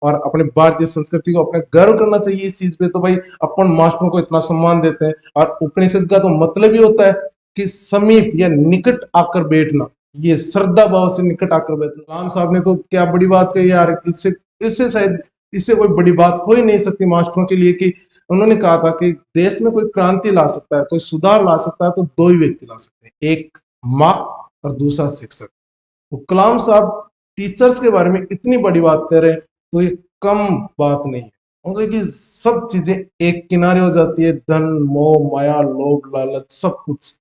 और अपने भारतीय संस्कृति को अपने गर्व करना चाहिए इस चीज पे। तो भाई अपन मास्टरों को इतना सम्मान देते हैं, और उपनिषद का तो मतलब ही होता है कि समीप या निकट आकर बैठना, ये श्रद्धा भाव से निकट आकर बैठना। कलाम साहब ने तो क्या बड़ी बात कही यार, इससे इससे शायद इससे कोई बड़ी बात हो ही नहीं सकती मास्टरों के लिए, कि उन्होंने कहा था कि देश में कोई क्रांति ला सकता है, कोई सुधार ला सकता है तो दो ही व्यक्ति ला सकते हैं, एक माँ और दूसरा शिक्षक। तो कलाम साहब टीचर्स के बारे में इतनी बड़ी बात कर रहे हैं तो ये कम बात नहीं है। मतलब कि सब चीजें एक किनारे हो जाती है, धन मोह माया लोभ लालच सब कुछ,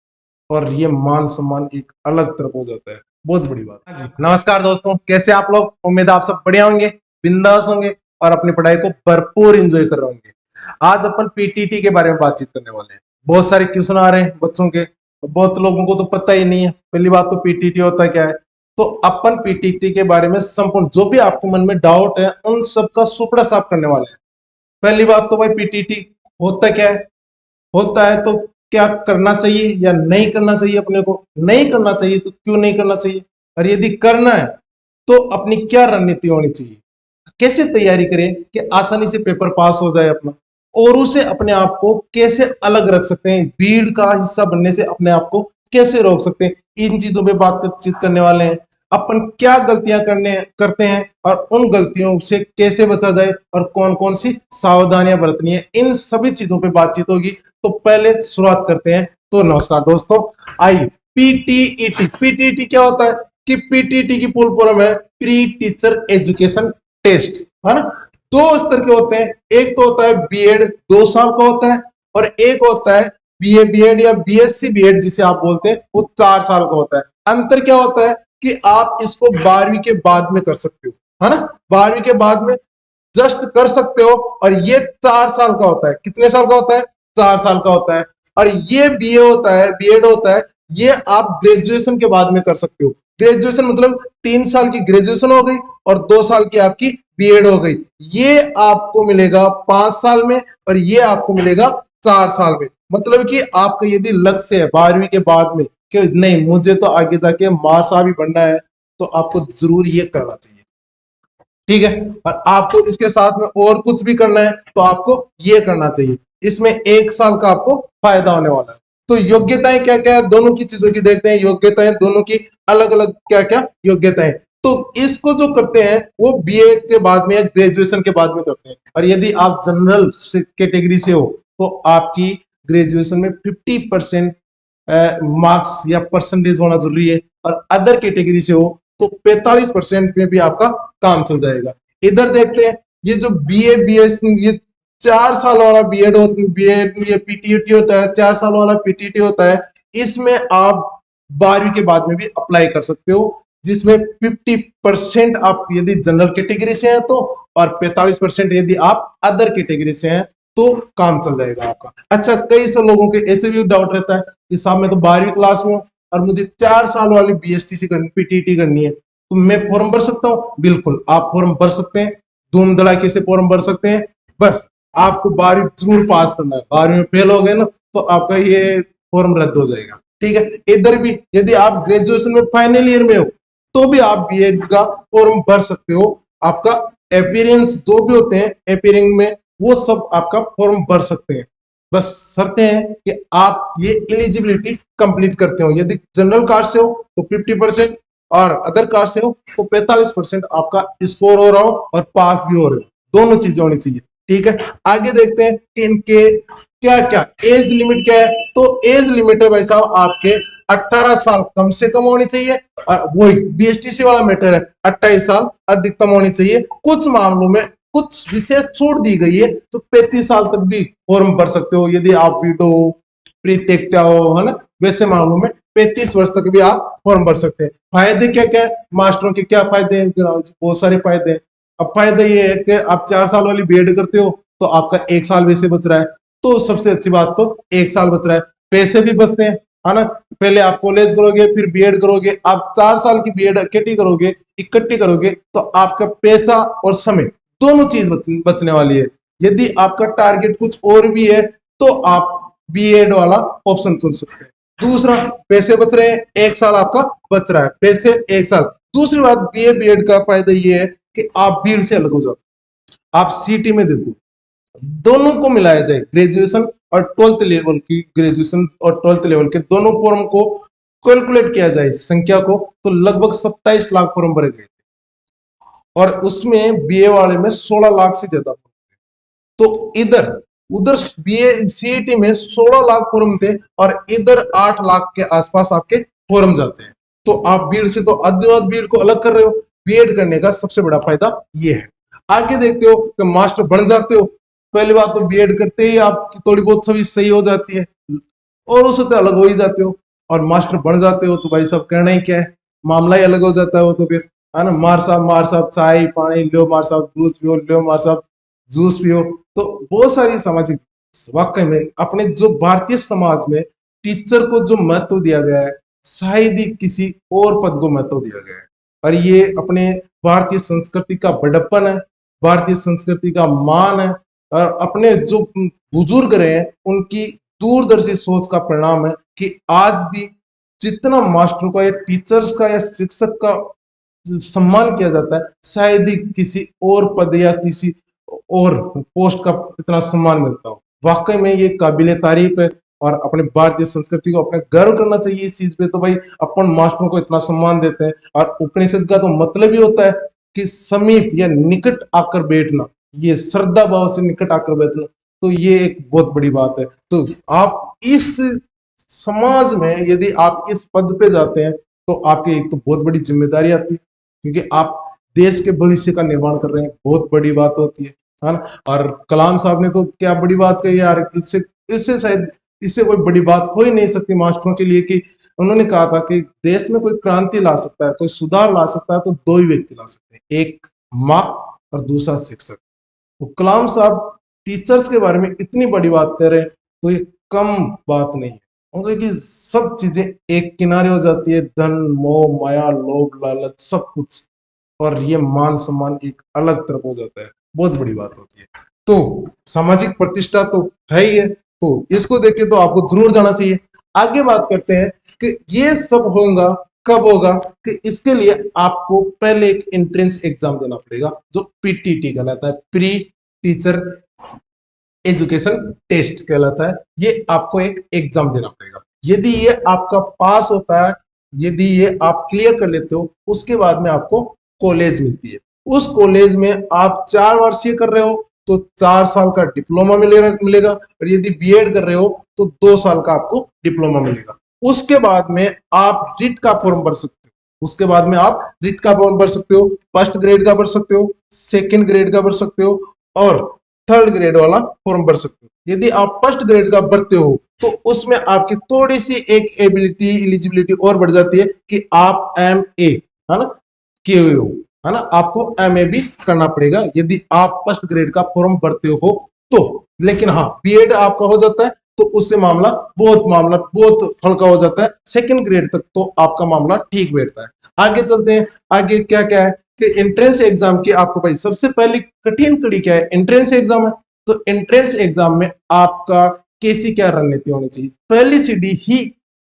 और ये मान सम्मान एक अलग तरफ हो जाता है। बहुत बड़ी बात। हाँ जी, नमस्कार दोस्तों, कैसे आप लोग? उम्मीद है आप सब बढ़िया होंगे, बिंदास होंगे और अपनी पढ़ाई को भरपूर एंजॉय कर रहे होंगे। आज अपन पीटीटी के बारे में बातचीत करने वाले हैं। बहुत सारे क्वेश्चन आ रहे हैं बच्चों के, बहुत लोगों को तो पता ही नहीं है। पहली बात तो पीटीटी होता क्या है, तो अपन पीटीटी के बारे में संपूर्ण जो भी आपके मन में डाउट है उन सबका सुपड़ा साफ करने वाले हैं। पहली बात तो भाई पीटीटी होता क्या है, होता है तो क्या करना चाहिए या नहीं करना चाहिए, अपने को नहीं करना चाहिए तो क्यों नहीं करना चाहिए, और यदि करना है तो अपनी क्या रणनीति होनी चाहिए, कैसे तैयारी करें कि आसानी से पेपर पास हो जाए अपना, और उसे अपने आप को कैसे अलग रख सकते हैं, भीड़ का हिस्सा बनने से अपने आप को कैसे रोक सकते हैं, इन चीजों पे बातचीत करने वाले हैं। अपन क्या गलतियां करते हैं और उन गलतियों से कैसे बचा जाए और कौन कौन सी सावधानियां बरतनी है, इन सभी चीजों पे बातचीत होगी। तो पहले शुरुआत करते हैं। तो नमस्कार दोस्तों, आइए पीटीईटी। पीटीईटी क्या होता है कि पीटीटी की फुल फॉर्म है प्री टीचर एजुकेशन टेस्ट, है ना। दो स्तर के होते हैं, एक तो होता है बीएड 2 साल का होता है, और एक होता है बीए बीएड या बीएससी बीएड जिसे आप बोलते हैं, वो 4 साल का होता है। अंतर क्या होता है कि आप इसको 12वीं के बाद में कर सकते हो, है ना, 12वीं के बाद में जस्ट कर सकते हो। और ये 4 साल का होता है। कितने साल का होता है? 4 साल का होता है। और ये बीए होता है, बीएड होता है, ये आप ग्रेजुएशन के बाद में कर सकते हो। ग्रेजुएशन मतलब 3 साल की ग्रेजुएशन हो गई और 2 साल की आपकी बीएड हो गई। ये आपको मिलेगा 5 साल में और ये आपको मिलेगा 4 साल में। मतलब कि आपका यदि लक्ष्य है 12वीं के बाद में कि नहीं मुझे तो आगे जाके मासा भी बनना है, तो आपको जरूर ये करना चाहिए, ठीक है। और आपको इसके साथ में और कुछ भी करना है तो आपको ये करना चाहिए। इसमें 1 साल का आपको फायदा होने वाला है। तो योग्यताएं क्या क्या है दोनों की चीजों की देखते हैं। योग्यताएं दोनों की अलग अलग क्या क्या योग्यताएं। तो इसको जो करते हैं वो बीए के बाद में या ग्रेजुएशन के बाद में करते हैं। और यदि आप जनरल कैटेगरी से हो तो आपकी ग्रेजुएशन में 50% मार्क्स या परसेंटेज होना जरूरी है, और अदर कैटेगरी से हो तो 45% में भी आपका काम चल जाएगा। इधर देखते हैं, ये जो बीए बीएस ये 4 साल वाला बीएड बीएड ये पीटीटी होता है, 4 साल वाला पीटीटी होता है। इसमें आप 12वीं के बाद में भी अप्लाई कर सकते हो, जिसमें 50% आप यदि जनरल कैटेगरी से हैं तो, और 45% यदि आप अदर कैटेगरी से हैं तो काम चल जाएगा आपका। अच्छा, कई सारे लोगों के ऐसे भी डाउट रहता है कि साहब मैं तो 12वीं क्लास में हूँ और मुझे 4 साल वाली बीएसटीसी करनी पीटीटी करनी है, तो मैं फॉर्म भर सकता हूँ? बिल्कुल आप फॉर्म भर सकते हैं, धूम धड़ाके से फॉर्म भर सकते हैं। बस आपको 12वीं जरूर पास करना है। 12वीं में फेल हो गए ना तो आपका ये फॉर्म रद्द हो जाएगा, ठीक है। इधर भी यदि आप ग्रेजुएशन में फाइनल ईयर में हो तो भी आप बीएड का फॉर्म भर सकते हो। आपका अपीयरेंस जो भी होते हैं अपीयरिंग में, वो सब आपका फॉर्म भर सकते हैं। बस शर्तें हैं कि आप ये एलिजिबिलिटी कंप्लीट करते हो। यदि जनरल कास्ट से हो तो 50% और अदर कास्ट से हो तो 45% आपका स्कोर हो रहा हो और पास भी हो रहे हो। दोनों चीजें होनी चाहिए, ठीक है। आगे देखते हैं कि इनके क्या क्या एज लिमिट क्या है। तो एज लिमिट है भाई साहब आपके 18 साल कम से कम होनी चाहिए, और वही बीएसटीसी वाला मैटर है 28 साल अधिकतम होनी चाहिए। कुछ मामलों में कुछ विशेष छूट दी गई है, तो 35 साल तक भी फॉर्म भर सकते हो यदि आप विडो परित्यक्ता हो, है ना। वैसे मामलों में 35 वर्ष तक भी आप फॉर्म भर सकते हैं। फायदे क्या क्या है मास्टरों के, क्या फायदे हैं? बहुत सारे फायदे हैं। अब फायदा ये है कि आप 4 साल वाली बीएड करते हो तो आपका 1 साल वैसे बच रहा है, तो सबसे अच्छी बात तो 1 साल बच रहा है। पैसे भी बचते हैं, है ना। पहले आप कॉलेज करोगे फिर बीएड करोगे, आप 4 साल की बीएड इकट्ठी करोगे तो आपका पैसा और समय दोनों चीज बचने वाली है। यदि आपका टारगेट कुछ और भी है तो आप बीएड वाला ऑप्शन चुन सकते हैं। दूसरा, पैसे बच रहे हैं, 1 साल आपका बच रहा है, पैसे 1 साल। दूसरी बात बीए बीएड का फायदा ये है कि आप भीड़ से अलग हो जाते आप सीटी में देखो, दोनों को मिलाया जाए, ग्रेजुएशन और ट्वेल्थ लेवल की, ग्रेजुएशन और ट्वेल्थ लेवल के दोनों फॉर्म को कैलकुलेट किया जाए संख्या को, तो लगभग 27 लाख फॉर्म भरे गए थे, और उसमें बीए वाले में 16 लाख से ज्यादा। तो इधर उधर बीए सीईटी में 16 लाख फॉर्म थे, और इधर 8 लाख के आसपास आपके फॉर्म जाते हैं। तो आप बीएड से तो अद्यवाद बीएड को अलग कर रहे हो। बीएड करने का सबसे बड़ा फायदा ये है। आगे देखते हो कि मास्टर बन जाते हो। पहली बात तो बीएड करते ही आपकी थोड़ी बहुत सभी सही हो जाती है, और उससे तो अलग हो ही जाते हो। और मास्टर बन जाते हो तो भाई सब कहना ही क्या है, मामला ही अलग हो जाता है वो तो फिर, है ना। मार साहब चाय पानी लो, मार साहब दूध पियो, लो मार साहब जूस पियो। तो बहुत सारी सामाजिक, वाकई में अपने जो भारतीय समाज में टीचर को जो महत्व दिया गया है, शायद ही किसी और पद को महत्व दिया गया है। और ये अपने भारतीय संस्कृति का बड़प्पन है, भारतीय संस्कृति का मान है, और अपने जो बुजुर्ग रहे हैं उनकी दूरदर्शी सोच का परिणाम है कि आज भी जितना मास्टरों का या टीचर्स का या शिक्षक का सम्मान किया जाता है, शायद ही किसी और पद या किसी और पोस्ट का इतना सम्मान मिलता हो। वाकई में ये काबिले तारीफ है, और अपने भारतीय संस्कृति को अपने गर्व करना चाहिए इस चीज पे। तो भाई अपन मास्टरों को इतना सम्मान देते हैं, और उपनिषद का तो मतलब ही होता है कि समीप या निकट आकर बैठना, ये श्रद्धा भाव से निकट आकर बैठना। तो ये एक बहुत बड़ी बात है। तो आप इस समाज में यदि आप इस पद पे जाते हैं, तो आपकी एक तो बहुत बड़ी जिम्मेदारी आती है, क्योंकि आप देश के भविष्य का निर्माण कर रहे हैं, बहुत बड़ी बात होती है ना। और कलाम साहब ने तो क्या बड़ी बात कही यार, इससे इससे शायद इससे कोई बड़ी बात हो ही नहीं सकती मास्टरों के लिए, कि उन्होंने कहा था कि देश में कोई क्रांति ला सकता है, कोई सुधार ला सकता है, तो दो ही व्यक्ति ला सकते हैं, एक माँ और दूसरा शिक्षक। तो कलाम साहब टीचर्स के बारे में इतनी बड़ी बात कर रहे हैं, तो ये कम बात नहीं है। क्योंकि सब चीजें एक किनारे हो जाती है, धन मोह माया लोभ लालच सब कुछ, और ये मान सम्मान एक अलग तरफ हो जाता है, बहुत बड़ी बात होती है। तो सामाजिक प्रतिष्ठा तो है ही है, तो इसको देख के तो आपको जरूर जाना चाहिए। आगे बात करते हैं कि ये सब होगा कब होगा, कि इसके लिए आपको पहले एक एंट्रेंस एग्जाम देना पड़ेगा, जो पीटीटी कहलाता है, प्री टीचर एजुकेशन टेस्ट कहलाता है। ये आपको एक एग्जाम देना पड़ेगा। यदि ये आपका पास होता है, यदि ये आप क्लियर कर लेते हो, उसके बाद में आपको कॉलेज मिलती है। उस कॉलेज में आप 4 वर्षीय कर रहे हो तो 4 साल का डिप्लोमा मिलेगा, और यदि बीएड कर रहे हो तो 2 साल का आपको डिप्लोमा मिलेगा। उसके बाद में आप रिट का फॉर्म भर सकते हो। उसके बाद में आप रिट का फॉर्म भर सकते हो, फर्स्ट ग्रेड का भर सकते हो, सेकंड ग्रेड का भर सकते हो, और थर्ड ग्रेड वाला फॉर्म भर सकते हो। यदि आप फर्स्ट ग्रेड का भरते हो तो उसमें आपकी थोड़ी सी एक एलिजिबिलिटी और बढ़ जाती है, कि आप MA है ना किए हुए हो, है ना, आपको MA भी करना पड़ेगा यदि आप फर्स्ट ग्रेड का फॉर्म भरते हो तो। लेकिन हाँ, बीएड आपका हो जाता है तो उससे मामला बहुत हल्का हो जाता है, सेकंड ग्रेड तक तो आपका मामला ठीक बैठता है। आगे चलते हैं, आगे क्या क्या है कि एंट्रेंस एग्जाम की आपको भाई सबसे पहली कठिन कड़ी क्या है, एंट्रेंस एग्जाम है। तो एंट्रेंस एग्जाम में आपका कैसी क्या रणनीति होनी चाहिए, पहली सीढ़ी ही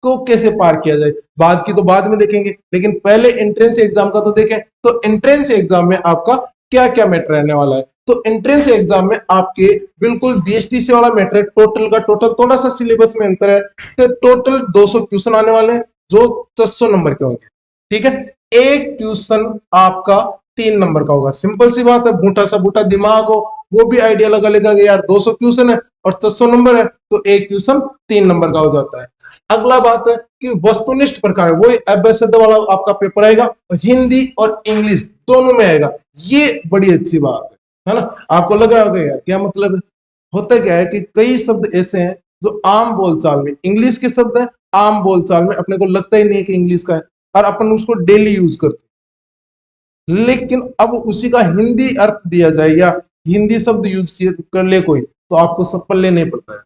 को कैसे पार किया जाए, बाद की तो बाद में देखेंगे, लेकिन पहले एंट्रेंस एग्जाम का तो देखें। तो एंट्रेंस एग्जाम में आपका क्या क्या मैटर रहने वाला है। तो एंट्रेंस एग्जाम में आपके बिल्कुल बीएसटीसी वाला मैटर, टोटल का टोटल, थोड़ा सा सिलेबस में अंतर है, तो टोटल 200 क्वेश्चन आने वाले हैं, जो 400 नंबर के होंगे। ठीक है, एक क्वेश्चन आपका 3 नंबर का होगा। सिंपल सी बात है, बूटा सा बूटा दिमाग हो वो भी आइडिया लगा लेगा कि यार 200 क्वेश्चन है और 400 नंबर है, तो एक क्वेश्चन 3 नंबर का हो जाता है। अगला बात है कि वस्तुनिष्ठ प्रकार, वो अभ्यास वाला आपका पेपर आएगा, और हिंदी और इंग्लिश दोनों में आएगा। ये बड़ी अच्छी बात है ना। आपको लग रहा होगा यार क्या मतलब है, होता क्या है कि कई शब्द ऐसे हैं जो आम बोलचाल में इंग्लिश के शब्द हैं, आम बोलचाल में अपने को लगता ही नहीं है कि इंग्लिश का है, और अपन उसको डेली यूज करते हैं। लेकिन अब उसी का हिंदी अर्थ दिया जाए या हिंदी शब्द यूज कर ले कोई, तो आपको सब पल्ले नहीं पड़ता है।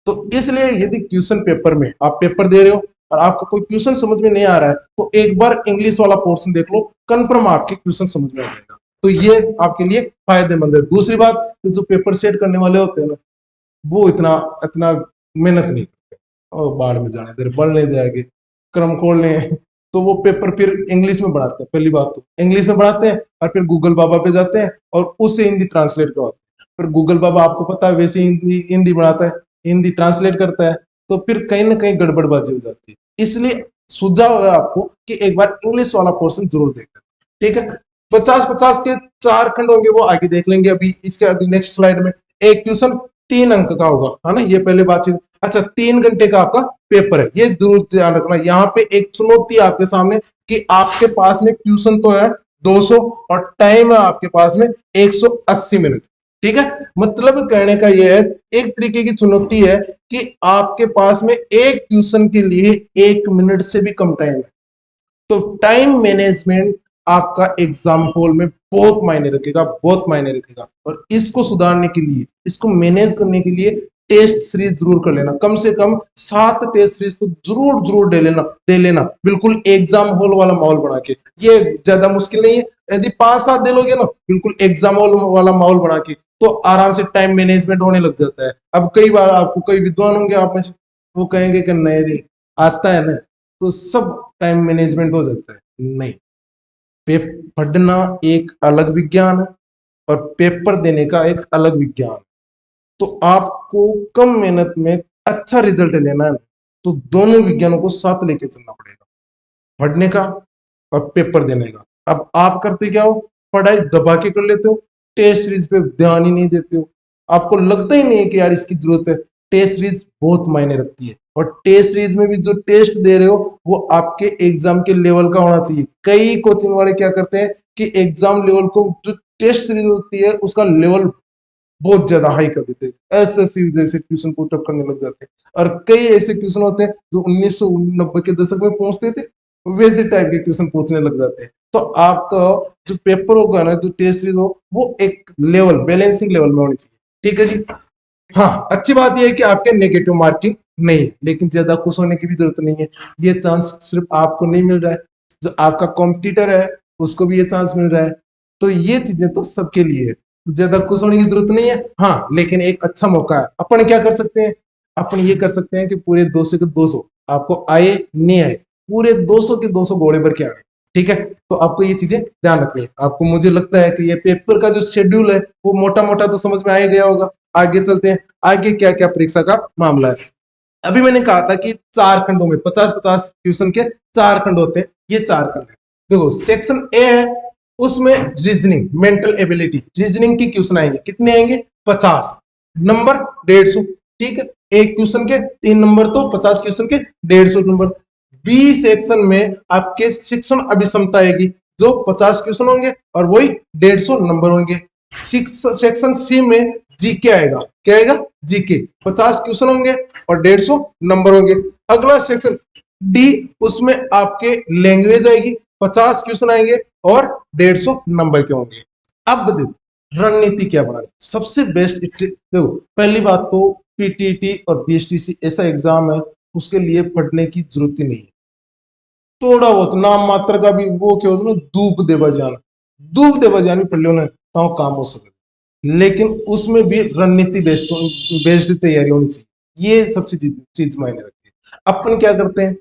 तो इसलिए यदि क्वेश्चन पेपर में आप पेपर दे रहे हो और आपका कोई क्वेश्चन समझ में नहीं आ रहा है, तो एक बार इंग्लिश वाला पोर्शन देख लो, कंफर्म आपके क्वेश्चन समझ में आ जाएगा। तो ये आपके लिए फायदेमंद है। दूसरी बात, तो जो पेपर सेट करने वाले होते हैं ना, वो इतना इतना मेहनत नहीं करते, और बाढ़ में जाने देर बढ़ने जाएंगे, क्रम खोल लें, तो वो पेपर फिर इंग्लिश में बढ़ाते हैं। पहली बात तो इंग्लिश में बढ़ाते हैं और फिर गूगल बाबा पे जाते हैं और उससे हिंदी ट्रांसलेट करवाते हैं। फिर गूगल बाबा आपको पता है वैसे हिंदी हिंदी बढ़ाता है, हिंदी ट्रांसलेट करता है, तो फिर कहीं ना कहीं गड़बड़बाजी हो जाती है। इसलिए सुझाव है आपको कि एक बार इंग्लिश वाला पोर्शन जरूर देखना, ठीक है। 50-50 के 4 खंड होंगे, वो आगे देख लेंगे। अभी इसके अगली नेक्स्ट स्लाइड में एक ट्यूशन 3 अंक का होगा, है ना, ये पहले बातचीत। अच्छा, 3 घंटे का आपका पेपर है, ये जरूर ध्यान रखना। यहाँ पे एक चुनौती है आपके सामने कि आपके पास में ट्यूशन तो है 200 और टाइम है आपके पास में 180 मिनट, ठीक है। मतलब कहने का यह है, एक तरीके की चुनौती है कि आपके पास में एक ट्यूशन के लिए 1 मिनट से भी कम टाइम है। तो टाइम मैनेजमेंट आपका एग्जाम हॉल में बहुत मायने रखेगा, बहुत मायने रखेगा। और इसको सुधारने के लिए, इसको मैनेज करने के लिए टेस्ट सीरीज जरूर कर लेना, कम से कम 7 टेस्ट सीरीज तो जरूर जरूर दे लेना बिल्कुल एग्जाम हॉल वाला माहौल बना के। ये ज्यादा मुश्किल नहीं है, यदि 5-7 दे लोगे ना बिल्कुल एग्जाम हॉल वाला माहौल बना के, तो आराम से टाइम मैनेजमेंट होने लग जाता है। अब कई बार आपको कई विद्वान होंगे आप में से, वो कहेंगे कि नहीं रे, आता है ना, तो सब टाइम मैनेजमेंट हो जाता है। नहीं, पढ़ना एक अलग विज्ञान है और पेपर देने का एक अलग विज्ञान। तो आपको कम मेहनत में अच्छा रिजल्ट लेना है, तो दोनों विज्ञानों को साथ लेके चलना पड़ेगा, पढ़ने का और पेपर देने का। अब आप करते क्या हो, पढ़ाई दबा के कर लेते हो, टेस्ट सीरीज पे ध्यान ही नहीं देते हो। आपको लगता ही नहीं है कि यार इसकी जरूरत है। टेस्ट सीरीज बहुत मायने रखती है और टेस्ट सीरीज में भी जो टेस्ट दे रहे हो वो आपके एग्जाम के लेवल का होना चाहिए। कई कोचिंग वाले क्या करते हैं कि एग्जाम लेवल को, जो टेस्ट सीरीज होती है उसका लेवल बहुत ज्यादा हाई कर देते हैं, एसएससी जैसे ट्यूशन पुटअप करने लग जाते हैं। और कई ऐसे ट्यूशन होते हैं जो 1990 के दशक में पहुंचते थे, वैसे टाइप के ट्यूशन पूछने लग जाते हैं। तो आपका जो पेपर होगा ना, जो टेस्ट सीरीज हो, वो एक लेवल, बैलेंसिंग लेवल में होनी चाहिए, ठीक है जी। हाँ, अच्छी बात यह है कि आपके नेगेटिव मार्किंग नहीं है, लेकिन ज्यादा खुश होने की भी जरूरत नहीं है। ये चांस सिर्फ आपको नहीं मिल रहा है, जो आपका कॉम्पिटिटर है उसको भी ये चांस मिल रहा है। तो ये चीजें तो सबके लिए है, तो ज्यादा खुश होने की जरूरत नहीं है। हाँ, लेकिन एक अच्छा मौका है। अपन क्या कर सकते हैं, अपन ये कर सकते हैं कि पूरे 200 के 200 आपको आए नहीं आए, पूरे 200 के 200 घोड़े भर के आए, ठीक है। तो आपको ये चीजें ध्यान रखनी है। आपको, मुझे लगता है कि ये पेपर का जो शेड्यूल है वो मोटा मोटा तो समझ में आ ही गया होगा। आगे चलते हैं, आगे क्या क्या परीक्षा का मामला है। अभी मैंने कहा था कि 4 खंडों में 50-50 ट्यूशन के 4 खंड होते हैं, ये 4 खंड है। देखो, सेक्शन ए है, उसमें रीजनिंग, मेंटल एबिलिटी, रीजनिंग की क्वेश्चन आएंगे। कितने आएंगे, 50, नंबर 150, ठीक है। एक क्वेश्चन के 3 नंबर, तो 50 क्वेश्चन के 150 नंबर। बी सेक्शन में आपके शिक्षण अभिक्षमता आएगी, जो 50 क्वेश्चन होंगे और वही 150 नंबर होंगे। सेक्शन सी में जीके आएगा, क्या आएगा, जीके, 50 क्वेश्चन होंगे और 150 नंबर होंगे। अगला सेक्शन डी, उसमें आपके लैंग्वेज आएगी, 50 क्वेश्चन आएंगे और 150 नंबर के होंगे। अब देखो रणनीति क्या बनानी, सबसे बेस्ट। देखो, पहली बात तो पीटीटी और बीएसटीसी ऐसा एग्जाम है, उसके लिए पढ़ने की जरूरत ही नहीं है। थोड़ा बहुत नाम मात्र का भी वो क्या होता है ना, धूप दे बजानी पढ़ लो ना, तो काम हो सके। लेकिन उसमें भी रणनीति बेस्ड तैयारी होनी चाहिए, ये सबसे चीज मायने रखती है। अपन क्या करते हैं,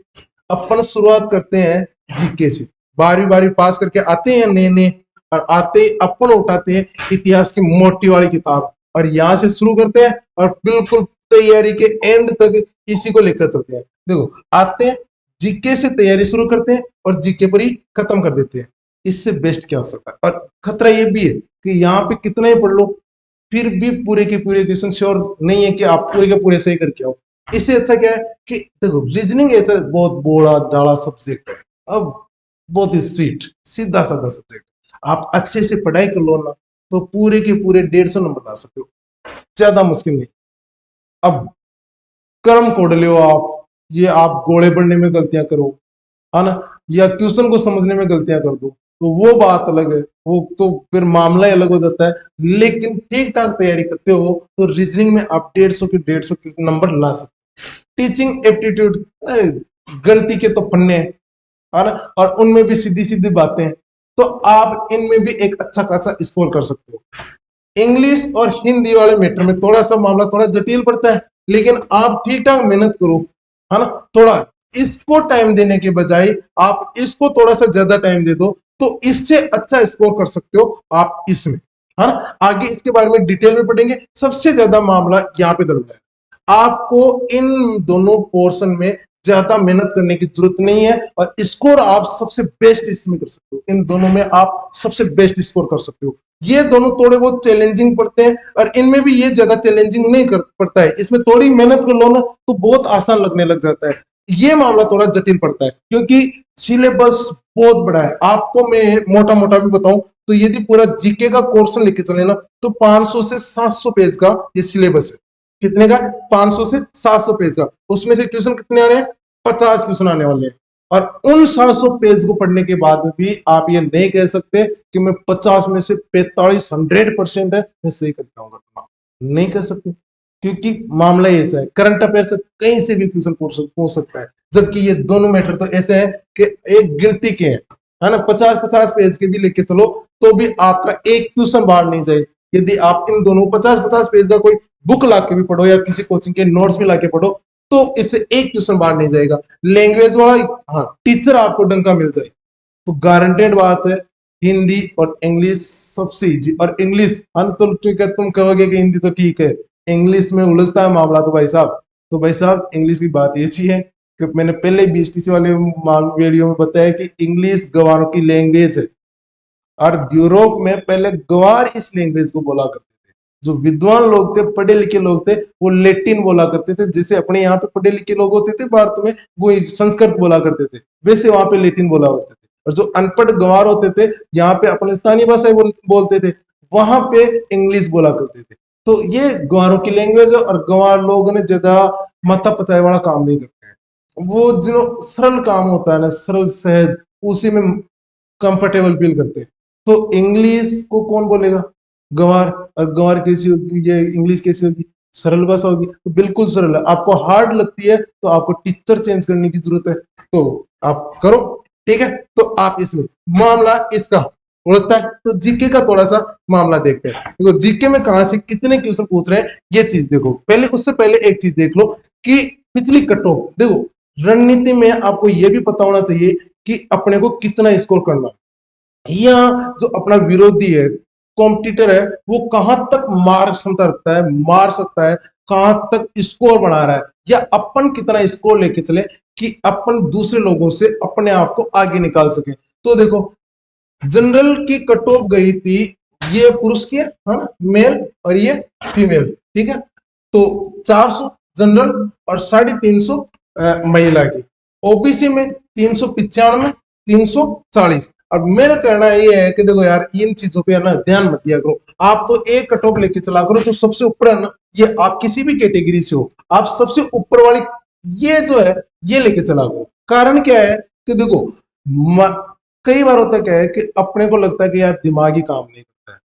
अपन शुरुआत करते हैं जीके से, बारी बारी पास करके आते हैं नए नए, और आते ही अपन उठाते हैं इतिहास की मोटी वाली किताब और यहाँ से शुरू करते हैं और बिल्कुल तैयारी के एंड तक इसी को लेकर चलते हैं। देखो, आते हैं जीके से तैयारी शुरू करते हैं और जीके पर ही खत्म कर देते हैं। इससे बेस्ट क्या हो सकता है। और खतरा ये भी है कि यहाँ पे कितना ही पढ़ लो, फिर भी पूरे के पूरे क्वेश्चन श्योर नहीं है कि आप पूरे के पूरे सही करके आओ। इससे अच्छा क्या है कि देखो, रीजनिंग ऐसा बहुत बोड़ा डाला सब्जेक्ट है, अब बहुत ही स्वीट सीधा साधा सब्जेक्ट। आप अच्छे से पढ़ाई कर लो ना, तो पूरे के पूरे 150 नंबर ला सकते हो, ज्यादा मुश्किल नहीं। अब कर्म कोड लो आप, ये आप गोले बढ़ने में गलतियां करो, है ना, या क्वेश्चन को समझने में गलतियां कर दो, तो वो बात अलग है, वो तो फिर मामला ही अलग हो जाता है। लेकिन ठीक ठाक तैयारी करते हो तो रीजनिंग में आप 150 के 150 नंबर ला सकते हो। टीचिंग एप्टीट्यूड, गणित के तो पन्ने हैं, है ना, और उनमें भी सीधी सीधी बातें हैं, तो आप इनमें भी एक अच्छा खासा स्कोर कर सकते हो। इंग्लिश और हिंदी वाले मैटर में थोड़ा सा मामला थोड़ा जटिल पड़ता है, लेकिन आप ठीक ठाक मेहनत करो, है ना, थोड़ा इसको टाइम देने के बजाय आप इसको थोड़ा सा ज्यादा टाइम दे दो तो इससे अच्छा स्कोर कर सकते हो आप इसमें, है ना। आगे इसके बारे में डिटेल में पढ़ेंगे। सबसे ज्यादा मामला यहाँ पे गड़बड़ है, आपको इन दोनों पोर्शन में ज्यादा मेहनत करने की जरूरत नहीं है और स्कोर आप सबसे बेस्ट इसमें कर सकते हो। इन दोनों में आप सबसे बेस्ट स्कोर कर सकते हो। ये दोनों थोड़े बहुत चैलेंजिंग पड़ते हैं और इनमें भी ये ज्यादा चैलेंजिंग नहीं कर पड़ता है। इसमें थोड़ी मेहनत कर लो ना तो बहुत आसान लगने लग जाता है। ये मामला थोड़ा जटिल पड़ता है क्योंकि सिलेबस बहुत बड़ा है। आपको मैं मोटा मोटा भी बताऊं तो यदि पूरा जीके का कोर्स लेके चले ना तो 500 से 700 पेज का ये सिलेबस है। कितने का? 500 से 700 पेज का। उसमें से क्वेश्चन कितने आने हैं? 50 क्वेश्चन आने वाले हैं। और उन 700 पेज को पढ़ने के बाद में भी आप ये नहीं कह सकते कि मैं 50 में से 45 100% है मैं सही कर पाऊंगा, नहीं कर सकते क्योंकि मामला ऐसा है। करंट अफेयर से कहीं से भी क्वेश्चन पूछ सकता है, जबकि ये दोनों मैटर तो ऐसे हैं कि एक गिनती के हैं, है ना। 50-50 पेज के भी लेके चलो तो भी आपका एक क्वेश्चन बाहर नहीं जाए। यदि आप इन दोनों 50-50 पेज का कोई बुक ला के भी पढ़ो या किसी कोचिंग के नोट्स भी ला के पढ़ो तो इससे एक क्वेश्चन बाहर नहीं जाएगा। लैंग्वेज वाला हाँ टीचर आपको डंका मिल जाए तो गारंटेड बात है हिंदी और इंग्लिश सबसे इजी। और इंग्लिश हाँ तो ठीक है, तुम कहोगे कि हिंदी तो ठीक है, इंग्लिश में उलझता है मामला। तो भाई साहब इंग्लिश की बात ऐसी है कि मैंने पहले बीएसटीसी वाले वीडियो में बताया कि इंग्लिश गवारों की लैंग्वेज है और यूरोप में पहले गवार इस लैंग्वेज को बोला करते थे। जो विद्वान लोग थे, पढ़े लिखे लोग थे, वो लेटिन बोला करते थे। जैसे अपने यहाँ पे पढ़े लिखे लोग होते थे भारत में वो संस्कृत बोला करते थे, वैसे वहां पे लेटिन बोला करते थे। और जो अनपढ़ गवार होते थे यहाँ पे अपने स्थानीय भाषा बोलते थे, वहां पे इंग्लिश बोला करते थे। तो ये गवारों की लैंग्वेज है और गवार लोग ने ज्यादा माथा पचाए वाला काम नहीं करते हैं। वो जो सरल काम होता है ना, सरल सहज, उसी में कंफर्टेबल फील करते हैं। तो इंग्लिश को कौन बोलेगा? गंवार। और गंवार कैसी होगी, ये इंग्लिश कैसी होगी? सरल भाषा होगी। तो बिल्कुल सरल है। आपको हार्ड लगती है तो आपको टीचर चेंज करने की जरूरत है, तो आप करो, ठीक है। तो आप इसमें मामला इसका उड़ता है। तो जीके का थोड़ा सा मामला देखते हैं। देखो जीके में कहां से कितने क्वेश्चन पूछ रहे हैं ये चीज देखो। पहले उससे पहले एक चीज देख लो कि पिछली कट ऑफ देखो। रणनीति में आपको यह भी पता होना चाहिए कि अपने को कितना स्कोर करना है, या जो अपना विरोधी है, कॉम्पिटिटर है, वो कहां तक मार क्षमता रखता है, मार सकता है, कहां तक स्कोर बना रहा है, या अपन कितना स्कोर लेके चले कि अपन दूसरे लोगों से अपने आप को आगे निकाल सके। तो देखो जनरल की कट ऑफ गई थी, ये पुरुष की है, हाँ मेल, और ये फीमेल, ठीक है। तो 400 जनरल और 350 महिला की। ओबीसी में 395, 340। और मेरा कहना ये है कि देखो यार इन चीजों पे ना ध्यान मत दिया करो। आप तो एक कट ऑफ लेके चला करो जो सबसे ऊपर है ना, ये आप किसी भी कैटेगरी से हो, आप सबसे ऊपर वाली ये जो है ये लेके चला करो। कारण क्या है कि देखो कई बार होता क्या है कि अपने को लगता है कि यार दिमाग ही काम नहीं करता है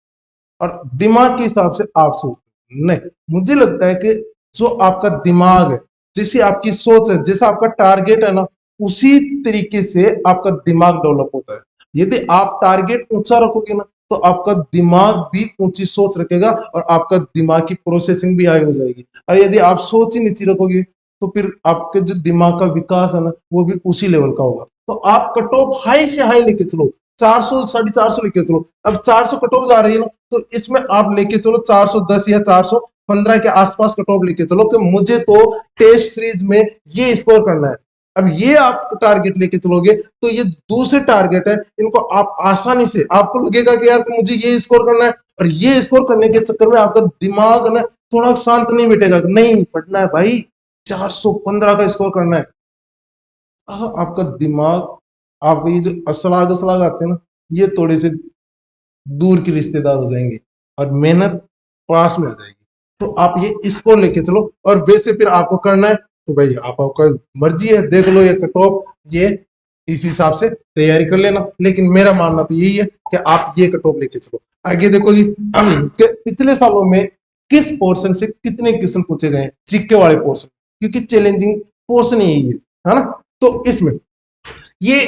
और दिमाग के हिसाब से आप सोचते नहीं। मुझे लगता है कि जो आपका दिमाग है, जैसी आपकी सोच है, जैसा आपका टारगेट है ना, उसी तरीके से आपका दिमाग डेवलप होता है। यदि आप टारगेट ऊंचा रखोगे ना तो आपका दिमाग भी ऊंची सोच रखेगा और आपका दिमाग की प्रोसेसिंग भी हाई हो जाएगी। और यदि आप सोच ही नीची रखोगे तो फिर आपके जो दिमाग का विकास है ना वो भी उसी लेवल का होगा। तो आप कट ऑफ हाई से हाई लेके चलो, 400 450 लेके चलो। अब 400 कट ऑफ जा रही है ना तो इसमें आप लेके चलो 410 या 415 के आसपास कट ऑफ लेके चलो कि मुझे तो टेस्ट सीरीज में ये स्कोर करना है। अब ये आप टारगेट लेके चलोगे तो ये दूसरे टारगेट है, इनको आप आसानी से, आपको लगेगा कि यार मुझे ये स्कोर करना है, और ये स्कोर करने के चक्कर में आपका दिमाग ना थोड़ा शांत नहीं बैठेगा, नहीं पढ़ना है भाई, 415 का स्कोर करना है। आपका दिमाग, आपको ये जो असलाग असलाग आते हैं ना, ये थोड़े से दूर के रिश्तेदार हो जाएंगे और मेहनत पास में आ जाएगी। तो आप ये स्कोर लेके चलो। और वैसे फिर आपको करना है तो भाई आपका मर्जी है, देख लो ये कट ऑफ, ये इस हिसाब से तैयारी कर लेना। लेकिन मेरा मानना तो यही है कि आप ये कट ऑफ लेके चलो। आगे देखो जी कि पिछले सालों में किस पोर्शन से कितने क्वेश्चन पूछे गए जीके वाले पोर्शन, क्योंकि चैलेंजिंग पोर्शन यही है ना। तो इसमें ये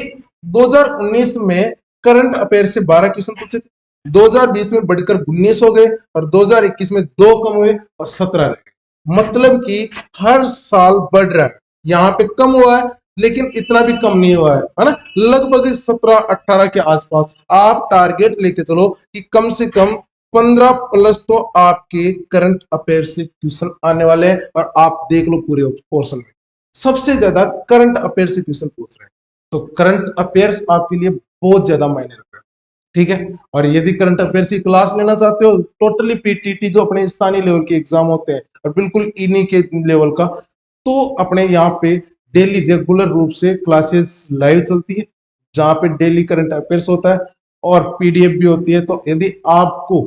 2019 में करंट अफेयर से 12 क्वेश्चन पूछे थे, 2020 में बढ़कर 19 हो गए और 2021 में 2 कम हुए और 17 रह गए। मतलब कि हर साल बढ़ रहा है, यहाँ पे कम हुआ है लेकिन इतना भी कम नहीं हुआ है ना, लगभग 17-18 के आसपास आप टारगेट लेके चलो कि कम से कम 15 प्लस तो आपके करंट अफेयर से क्वेश्चन आने वाले हैं। और आप देख लो पूरे पोर्शन में सबसे ज्यादा करंट अफेयर से क्वेश्चन पूछ रहे हैं, तो करंट अफेयर्स आपके लिए बहुत ज्यादा मायने रख रहे हैं। ठीक है, और यदि करंट अफेयर्स की क्लास लेना चाहते हो टोटली पीटीटी जो अपने स्थानीय लेवल के एग्जाम होते हैं और बिल्कुल इन्हीं के लेवल का, तो अपने यहाँ पे डेली रेगुलर रूप से क्लासेस लाइव चलती है जहाँ पे डेली करंट अफेयर्स होता है और पीडीएफ भी होती है। तो यदि आपको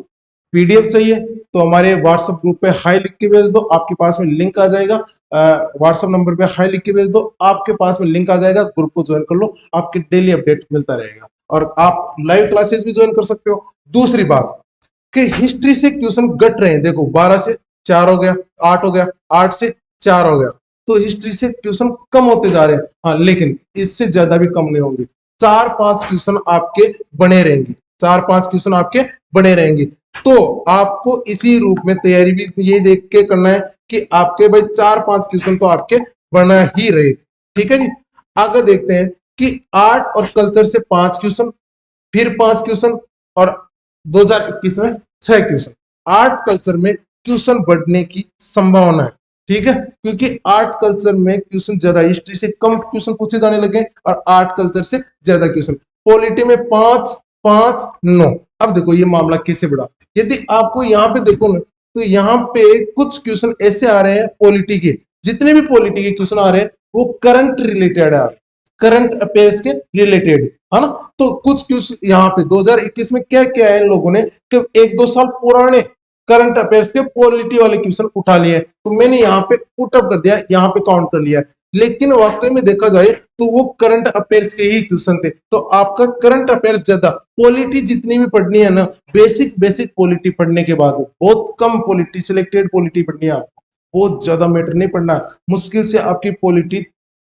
पीडीएफ चाहिए तो हमारे व्हाट्सएप ग्रुप पे हाई लिख के भेज दो, आपके पास में लिंक आ जाएगा। व्हाट्सएप नंबर पे हाई लिख के भेज दो, आपके पास में लिंक आ जाएगा, ग्रुप को ज्वाइन कर लो, आपके डेली अपडेट मिलता रहेगा और आप लाइव क्लासेस भी ज्वाइन कर सकते हो। दूसरी बात कि हिस्ट्री से क्वेश्चन घट रहे हैं, देखो 12 से 4 हो गया, 8 हो गया, 8 से 4 हो गया, तो हिस्ट्री से क्वेश्चन कम होते जा रहे हैं। हाँ, लेकिन इससे ज्यादा भी कम नहीं होंगे, 4-5 क्वेश्चन आपके बने रहेंगे, 4-5 क्वेश्चन आपके बने रहेंगे। तो आपको इसी रूप में तैयारी भी ये देख के करना है कि आपके भाई 4-5 क्वेश्चन तो आपके बना ही रहे। ठीक है जी, आगे देखते हैं कि आर्ट और कल्चर से 5 क्वेश्चन, फिर 5 क्वेश्चन और 2021 में 6 क्वेश्चन। आर्ट कल्चर में क्वेश्चन बढ़ने की संभावना है। ठीक है, क्योंकि आर्ट कल्चर में क्वेश्चन ज्यादा, हिस्ट्री से कम क्वेश्चन पूछे जाने लगे और आर्ट कल्चर से ज्यादा क्वेश्चन। पॉलिटी में 5-5-9। अब देखो ये मामला कैसे बढ़ा, यदि आपको यहाँ पे देखो ना तो यहाँ पे कुछ क्वेश्चन ऐसे आ रहे हैं पॉलिटी के, जितने भी पॉलिटी के क्वेश्चन आ रहे हैं वो करंट रिलेटेड है, करंट अफेयर्स के रिलेटेड है ना। तो कुछ क्वेश्चन यहाँ पे 2021 में क्या क्या है, इन लोगों ने कि 1-2 साल पुराने करंट अफेयर्स के पॉलिटी वाले क्वेश्चन उठा लिए, तो मैंने यहाँ पे पुटअप कर दिया, यहाँ पे काउंट कर लिया। लेकिन वाकई में देखा जाए तो वो करंट अफेयर्स के ही क्वेश्चन थे, तो आपका करंट अफेयर्स ज्यादा, पॉलिटी जितनी भी पढ़नी है ना, बेसिक बेसिक पॉलिटी पढ़ने के बाद बहुत कम पॉलिटी, सिलेक्टेड पॉलिटी पढ़नी है आपको, बहुत ज्यादा मैटर नहीं पढ़ना। मुश्किल से आपकी पॉलिटी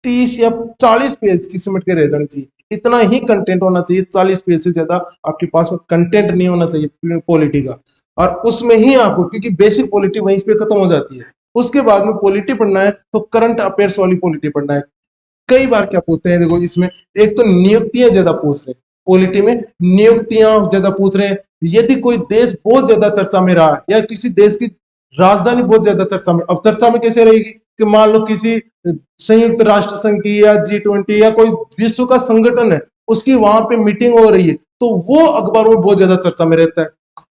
30 या 40 पेज की सिमट के रह जानी चाहिए, इतना ही कंटेंट होना चाहिए। 40 पेज से ज्यादा आपके पास में कंटेंट नहीं होना चाहिए पॉलिटी का, और उसमें ही आपको, क्योंकि बेसिक पॉलिटी वहीं पे खत्म हो जाती है, उसके बाद में पॉलिटी पढ़ना है तो करंट अफेयर्स वाली पॉलिटी पढ़ना है। कई बार क्या पूछते हैं, देखो इसमें एक तो नियुक्तियां ज्यादा पूछ रहे हैं, पॉलिटी में नियुक्तियां ज्यादा पूछ रहे हैं। यदि कोई देश बहुत ज्यादा चर्चा में रहा या किसी देश की राजधानी बहुत ज्यादा चर्चा में, अब चर्चा में कैसे रहेगी कि मान लो किसी संयुक्त राष्ट्र संघ की या G20 या कोई विश्व का संगठन है, उसकी वहां पे मीटिंग हो रही है, तो वो अखबारों में बहुत ज्यादा चर्चा में रहता है।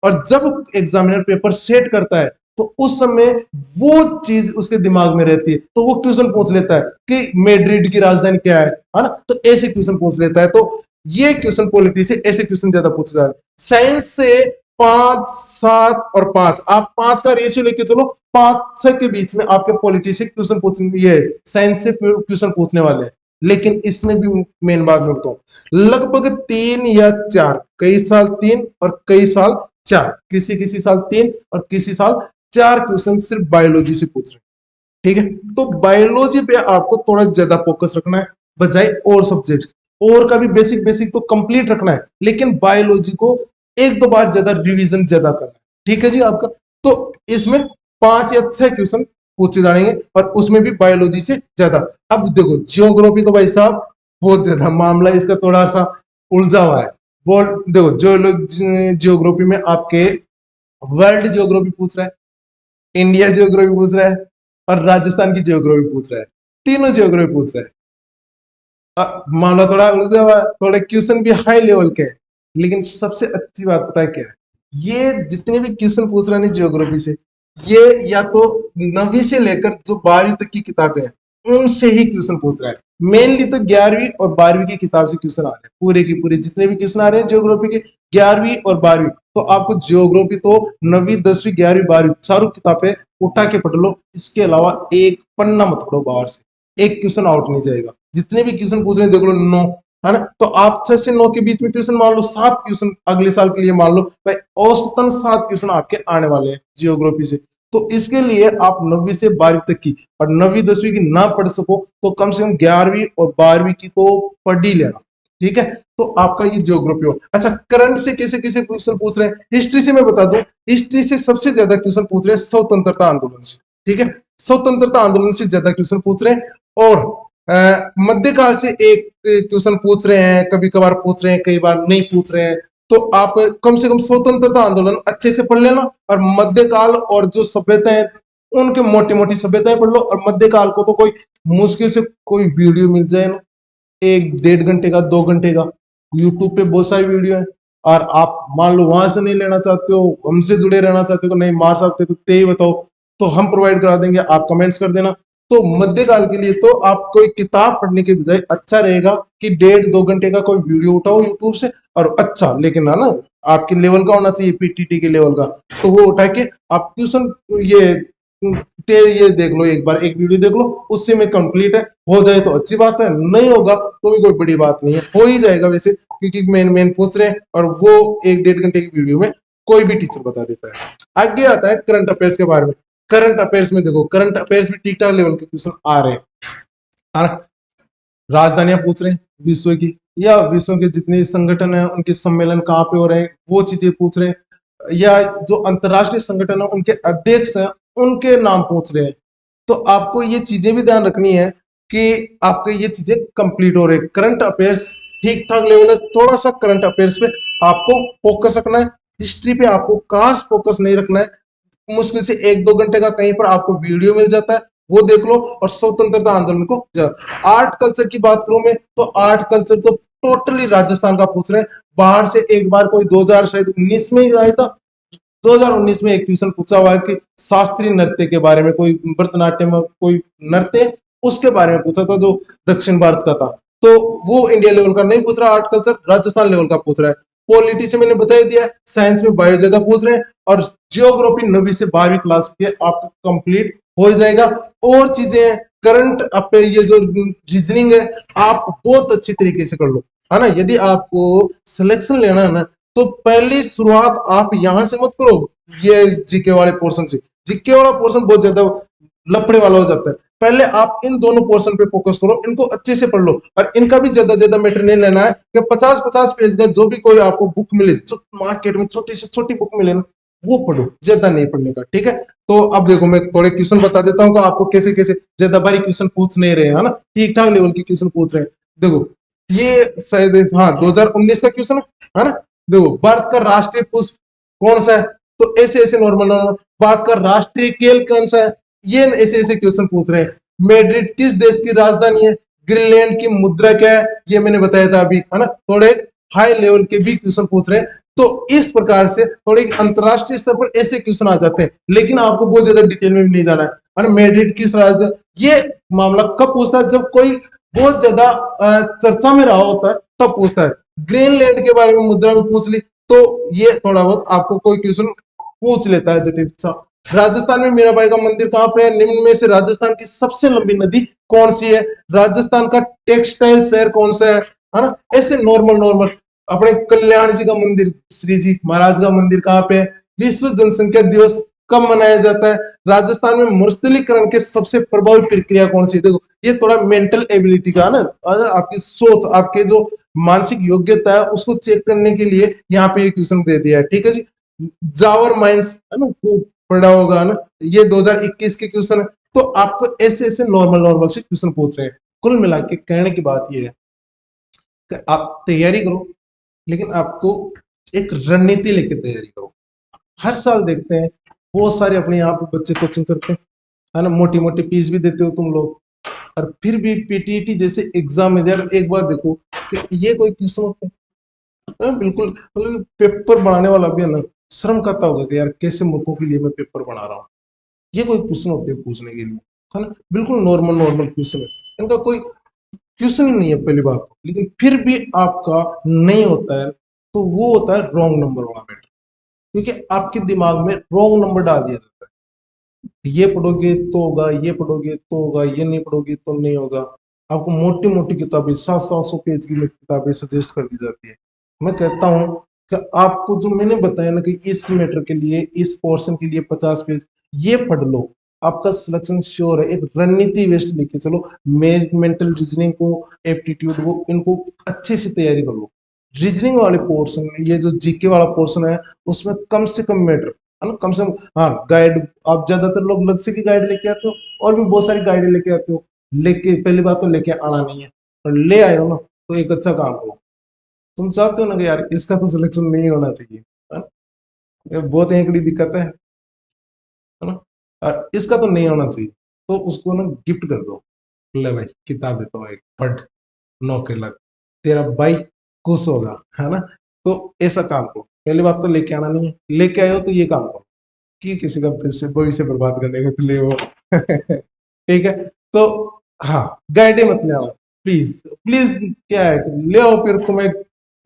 और जब एग्जामिनर पेपर सेट करता है तो उस समय वो चीज उसके दिमाग में रहती है, तो वो क्वेश्चन पूछ लेता है कि मैड्रिड की राजधानी क्या है ना, तो ऐसे क्वेश्चन पूछ लेता है। तो ये क्वेश्चन पॉलिटी से ऐसे क्वेश्चन ज्यादा पूछे जा रहे हैं। साइंस से 5-7 और 5, आप 5 का रेशियो लेके चलो, 5-6 के बीच में आपके पॉलिटी से क्वेश्चन पूछने, ये साइंस से क्वेश्चन पूछने वाले हैं। लेकिन इसमें भी मेन बात मैं बताऊं, लगभग 3 या 4, कई साल 3 और कई साल 4, किसी किसी साल 3 और किसी साल 4 क्वेश्चन सिर्फ बायोलॉजी से पूछ रहे हैं। ठीक है, तो बायोलॉजी पे आपको थोड़ा ज्यादा फोकस रखना है बजाय और सब्जेक्ट, और का भी बेसिक बेसिक तो कंप्लीट रखना है, लेकिन बायोलॉजी को 1-2 बार ज्यादा रिवीजन ज्यादा करना है। ठीक है जी आपका, तो इसमें 5 या 6 क्वेश्चन पूछे जाएंगे और उसमें भी बायोलॉजी से ज्यादा। अब देखो जियोग्राफी तो भाई साहब बहुत ज्यादा मामला इसका थोड़ा सा उलझा हुआ है। बोल देखो, जियोग्राफी में आपके वर्ल्ड जियोग्राफी पूछ रहा है, इंडिया जियोग्राफी पूछ रहा है और राजस्थान की जियोग्राफी पूछ रहा है, तीनों जियोग्राफी पूछ रहा है। मामला थोड़ा उलझा हुआ है, थोड़े क्वेश्चन भी हाई लेवल के हैं, लेकिन सबसे अच्छी बात पता है क्या है, ये जितने भी क्वेश्चन पूछ रहे हैं जियोग्राफी से, ये या तो 9वीं से लेकर जो 12वीं तक की किताबें हैं उनसे ही क्वेश्चन पूछ रहा है। मेनली तो 11वीं और 12वीं की किताब से क्वेश्चन आ रहे हैं, पूरे की पूरे जितने भी क्वेश्चन आ रहे हैं जियोग्राफी के 11वीं और 12वीं। तो आपको जियोग्राफी तो 9वीं 10वीं 11वीं 12वीं चारों किताबें उठा के पढ़ लो, इसके अलावा एक पन्ना मत पढ़ो बाहर से, एक क्वेश्चन आउट नहीं जाएगा। जितने भी क्वेश्चन पूछ रहे हैं देख लो 9, है ना, तो आप 6 से 9 के बीच में क्वेश्चन मान लो, 7 क्वेश्चन अगले साल के लिए मान लो भाई, औसतन 7 क्वेश्चन आपके आने वाले हैं जियोग्राफी से। तो इसके लिए आप 9वीं से 12वीं तक की, और 9वीं 10वीं की ना पढ़ सको तो कम से कम 11वीं और 12वीं की तो पढ़ ही लेना। ठीक है, तो आपका ये ज्योग्राफी हो। अच्छा, करंट से कैसे कैसे क्वेश्चन पूछ रहे हैं, हिस्ट्री से मैं बता दूं, हिस्ट्री से सबसे ज्यादा क्वेश्चन पूछ रहे हैं स्वतंत्रता आंदोलन से। ठीक है, स्वतंत्रता आंदोलन से ज्यादा क्वेश्चन पूछ रहे हैं। और मध्यकाल से एक क्वेश्चन पूछ रहे हैं, कभी कभार पूछ रहे हैं, कई बार नहीं पूछ रहे हैं। तो आप कम से कम स्वतंत्रता आंदोलन अच्छे से पढ़ लेना और मध्यकाल और जो सभ्यता है उनके मोटी मोटी सभ्यताएं पढ़ लो। और मध्यकाल को तो कोई मुश्किल से कोई वीडियो मिल जाए ना, 1 डेढ़ घंटे का, 2 घंटे का, यूट्यूब पे बहुत सारी वीडियो है। और आप मान लो वहां से नहीं लेना चाहते हो, हमसे जुड़े रहना चाहते हो, नहीं मार सकते तो ते ही बताओ, तो हम प्रोवाइड करा देंगे, आप कमेंट्स कर देना। तो मध्यकाल के लिए तो आप कोई किताब पढ़ने के बजाय अच्छा रहेगा कि 1.5 2 घंटे का कोई वीडियो उठाओ यूट्यूब से, और अच्छा लेकिन है ना आपके लेवल का होना चाहिए, पीटीटी के लेवल का। तो वो उठा के आप ट्यूशन ये ये देख लो, एक बार एक वीडियो देख लो, उससे में कंप्लीट है। हो जाए तो अच्छी बात है, नहीं होगा तो भी कोई बड़ी बात नहीं है, हो ही जाएगा वैसे, क्योंकि मेन मेन पूछ रहे हैं और वो 1 डेढ़ घंटे की वीडियो में कोई भी टीचर बता देता है। आगे आता है करंट अफेयर्स के बारे में। करंट अफेयर्स में देखो, करंट अफेयर्स में ठीक ठाक लेवल के क्वेश्चन आ रहे हैं। राजधानियां पूछ रहे हैं विश्व की, या विश्व के जितने संगठन है उनके सम्मेलन कहाँ पे हो रहे हैं वो चीजें पूछ रहे हैं, या जो अंतरराष्ट्रीय संगठन है उनके अध्यक्ष हैं उनके नाम पूछ रहे हैं। तो आपको ये चीजें भी ध्यान रखनी है कि आपके ये चीजें कंप्लीट हो रहे हैं। करंट अफेयर्स ठीक ठाक लेवल है, थोड़ा सा करंट अफेयर्स पे आपको फोकस रखना है। हिस्ट्री पे आपको खास फोकस नहीं रखना है। मुश्किल से 1 2 घंटे का कहीं पर आपको वीडियो मिल जाता है, वो देख लो और स्वतंत्रता आंदोलन को। आर्ट कल्चर की बात करूं मैं, तो आर्ट कल्चर तो टोटली राजस्थान का पूछ रहे हैं। बाहर से एक बार कोई 2019 में ही आया था, 2019 में एक क्वेश्चन पूछा हुआ है कि शास्त्रीय नृत्य के बारे में, कोई भरतनाट्यम में कोई नृत्य उसके बारे में पूछा था जो दक्षिण भारत का था। तो वो इंडिया लेवल का नहीं पूछ रहा आर्ट कल्चर, राजस्थान लेवल का पूछ रहा है। पॉलिटी से मैंने बता दिया, साइंस में बायो ज्यादा पूछ रहे हैं, और जियोग्राफी 9वीं से 12वीं क्लास के आपका कंप्लीट हो जाएगा। और चीजें करंट अफेयर, ये जो रीजनिंग है आप बहुत अच्छी तरीके से कर लो, है ना। यदि आपको सिलेक्शन लेना है ना, तो पहली शुरुआत आप यहां से मत करो, ये जीके वाले पोर्शन से। जीके वाला पोर्शन बहुत ज्यादा लफड़े वाला हो जाता है। पहले आप इन दोनों पोर्शन पे फोकस करो, इनको अच्छे से पढ़ लो, और इनका भी ज्यादा ज्यादा मैटर नहीं लेना है कि 50 50 पेज का जो भी कोई आपको बुक मिले, जो मार्केट में छोटी से छोटी बुक मिले ना, वो पढ़ो, ज्यादा नहीं पढ़ने का, ठीक है। तो अब देखो मैं थोड़े क्वेश्चन बता देता हूँ कि आपको कैसे कैसे, ज्यादा भारी क्वेश्चन पूछ नहीं रहे, है ना, ठीक ठाक लेवल के क्वेश्चन पूछ रहे हैं। देखो ये शायद हाँ 2019 का क्वेश्चन है ना। देखो, भारत का राष्ट्रीय पुष्प कौन सा है, तो ऐसे ऐसे नॉर्मल नॉर्मल। भारत का राष्ट्रीय खेल कौन सा है, ये ऐसे ऐसे क्वेश्चन पूछ रहे हैं। मैड्रिड किस देश की राजधानी है, ग्रीनलैंड की मुद्रा क्या है, ये मैंने बताया था अभी, है ना। थोड़े हाई लेवल के भी क्वेश्चन पूछ रहे हैं। तो इस प्रकार से थोड़े अंतरराष्ट्रीय स्तर पर ऐसे क्वेश्चन आ जाते हैं, लेकिन आपको बहुत ज्यादा डिटेल में भी नहीं जाना है। और मैड्रिड किस राजधानी, ये मामला कब पूछता है, जब कोई बहुत ज्यादा चर्चा में रहा होता है तब पूछता है। ग्रीनलैंड के बारे में मुद्रा में पूछ ली, तो ये थोड़ा बहुत आपको कोई क्वेश्चन पूछ लेता है जटिल सा। राजस्थान में मीराबाई का मंदिर कहाँ पे है, निम्न में से राजस्थान की सबसे लंबी नदी कौन सी है, राजस्थान का टेक्सटाइल शहर कौन सा है ना। ऐसे नॉर्मल नॉर्मल। अपने कल्याण जी का मंदिर, श्री जी महाराज का मंदिर कहाँ पे है, विश्व जनसंख्या दिवस कब मनाया जाता है, राजस्थान में मरुस्थलीकरण के सबसे प्रभावी प्रक्रिया कौन सी है। देखो ये थोड़ा मेंटल एबिलिटी का ना, आपकी सोच, आपके जो मानसिक योग्यता है उसको चेक करने के लिए यहाँ पे ये क्वेश्चन दे दिया है, ठीक है जी। जावर माइंस है ना, वो पढ़ा होगा ना, ये 2021 के क्वेश्चन है। तो आपको ऐसे ऐसे नॉर्मल नॉर्मल से क्वेश्चन पूछ रहे हैं। कुल मिला के कहने की बात ये है कि आप तैयारी करो, लेकिन आपको एक रणनीति लेके तैयारी करो। हर साल देखते हैं बहुत सारे अपने यहाँ पे बच्चे कोचिंग करते हैं, है ना, मोटी मोटी फीस भी देते हो तुम लोग, और फिर भी पीटीईटी जैसे एग्जाम में यार एक बार देखो कि ये कोई क्वेश्चन होते हैं, बिल्कुल मतलब पेपर बनाने वाला भी है ना, शर्म करता होगा कि यार कैसे मूर्खों के लिए मैं पेपर बना रहा हूँ। ये कोई क्वेश्चन होते हैं पूछने के लिए, है ना, बिल्कुल नॉर्मल नॉर्मल क्वेश्चन है, इनका कोई क्वेश्चन ही नहीं है पहली बात। लेकिन फिर भी आपका नहीं होता है, तो वो होता है रॉन्ग नंबर वाला मैटर, क्योंकि आपके दिमाग में रॉन्ग नंबर डाल दिया जाता है। ये पढ़ोगे तो होगा, ये पढ़ोगे तो होगा, ये नहीं पढ़ोगे तो नहीं होगा। आपको मोटी मोटी किताबें 700 700 पेज की किताबें सजेस्ट कर दी जाती है। मैं कहता हूँ कि आपको जो मैंने बताया ना कि इस मैटर के लिए, इस पोर्शन के लिए 50 पेज ये पढ़ लो, आपका सिलेक्शन श्योर है। एक रणनीति वेस्ट लेके चलो, मेंटल रीजनिंग को, एप्टीट्यूड को, इनको अच्छे से तैयारी कर लो। रीजनिंग वाले पोर्शन, ये जो जीके वाला पोर्शन है, उसमें कम से कम मैटर, है ना, कम से कम। हाँ गाइड, आप ज्यादातर लोग लक्ष्य की गाइड लेके आते हो, और भी बहुत सारी गाइड लेके आते हो, लेके पहली बात तो लेके आना नहीं है, और ले आए हो ना तो एक अच्छा काम करो। तुम चाहते हो ना कि यार इसका तो सिलेक्शन नहीं होना चाहिए, है ना? ये बहुत एकड़ी दिक्कत है ना? और इसका तो नहीं होना चाहिए, तो उसको ना गिफ्ट कर दो। ले भाई किताब देता हूँ एक, पढ़, 9 के लग, तेरा भाई खुश होगा, है ना? तो ऐसा काम करो। पहली बात तो लेके आना नहीं है, लेके आए हो तो ये काम करो कि किसी का भविष्य बर्बाद करने के लिए वो ठीक है। तो हाँ, गाइडे मत ले आना, प्लीज प्लीज। क्या है कि ले आओ, फिर तुम्हें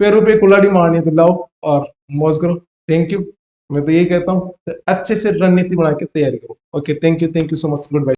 पैरों पे कुल्हाड़ी मारनी है तो लाओ और मौज करो। Thank you. मैं तो यही कहता हूँ, अच्छे से रणनीति बना के तैयारी करो। Okay, thank you so much, good bye.